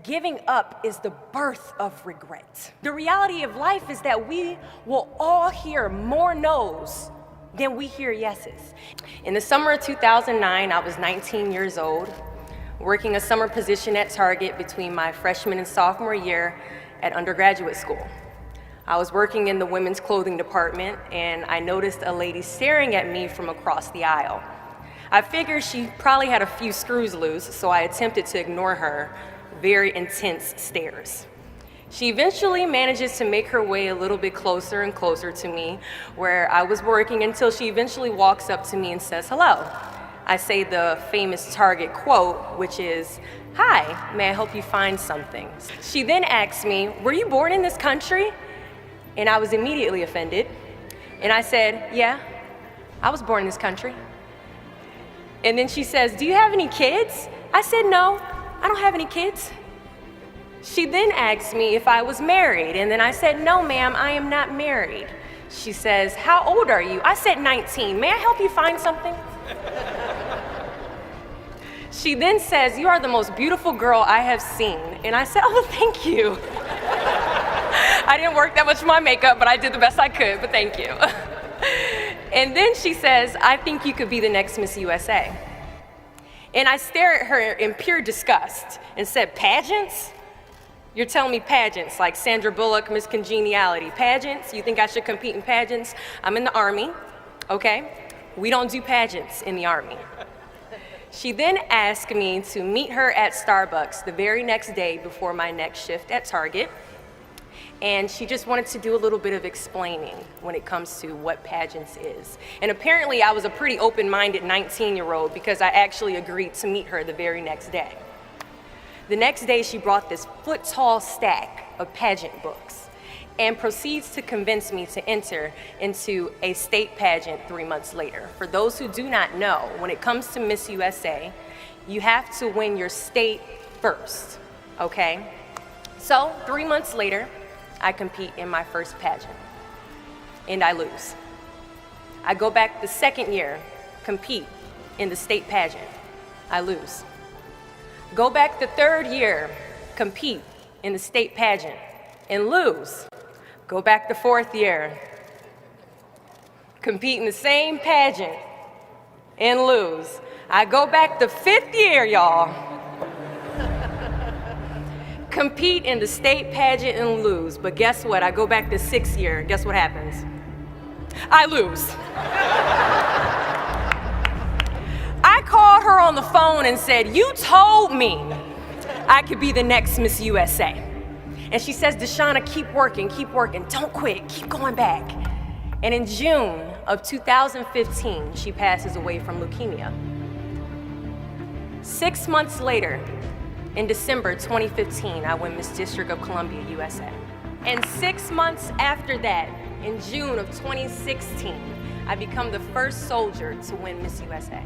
Giving up is the birth of regret. The reality of life is that we will all hear more no's than we hear yeses. In the summer of 2009, I was 19 years old, working a summer position at Target between my freshman and sophomore year at undergraduate school. I was working in the women's clothing department, and I noticed a lady staring at me from across the aisle. I figured she probably had a few screws loose, so I attempted to ignore her very intense stares. She eventually manages to make her way a little bit closer and closer to me where I was working until she eventually walks up to me and says hello. I say the famous Target quote, which is, "Hi, may I help you find something?" She then asks me, "Were you born in this country?" And I was immediately offended. And I said, "Yeah, I was born in this country." And then she says, "Do you have any kids?" I said, "No, I don't have any kids." She then asked me if I was married, and then I said, "No, ma'am, I am not married." She says, "How old are you?" I said, 19. "May I help you find something?" She then says, "You are the most beautiful girl I have seen." And I said, "Oh, well, thank you." I didn't work that much for my makeup, but I did the best I could, but thank you. And then she says, "I think you could be the next Miss USA." And I stare at her in pure disgust and said, "Pageants? You're telling me pageants, like Sandra Bullock, Miss Congeniality. Pageants? You think I should compete in pageants? I'm in the Army, okay? We don't do pageants in the Army." She then asked me to meet her at Starbucks the very next day before my next shift at Target. And she just wanted to do a little bit of explaining when it comes to what pageants is. And apparently I was a pretty open-minded 19-year-old because I actually agreed to meet her the very next day. The next day she brought this foot-tall stack of pageant books and proceeds to convince me to enter into a state pageant 3 months later. For those who do not know, when it comes to Miss USA, you have to win your state first, okay? So 3 months later, I compete in my first pageant, and I lose. I go back the second year, compete in the state pageant. I lose. Go back the third year, compete in the state pageant, and lose. Go back the fourth year, compete in the same pageant, and lose. I go back the fifth year, y'all. Compete in the state pageant and lose. But guess what? I go back the sixth year. Guess what happens? I lose. I called her on the phone and said, "You told me I could be the next Miss USA." And she says, "Deshauna, keep working, don't quit, keep going back." And in June of 2015, she passes away from leukemia. 6 months later, in December 2015, I win Miss District of Columbia, USA. And 6 months after that, in June of 2016, I become the first soldier to win Miss USA.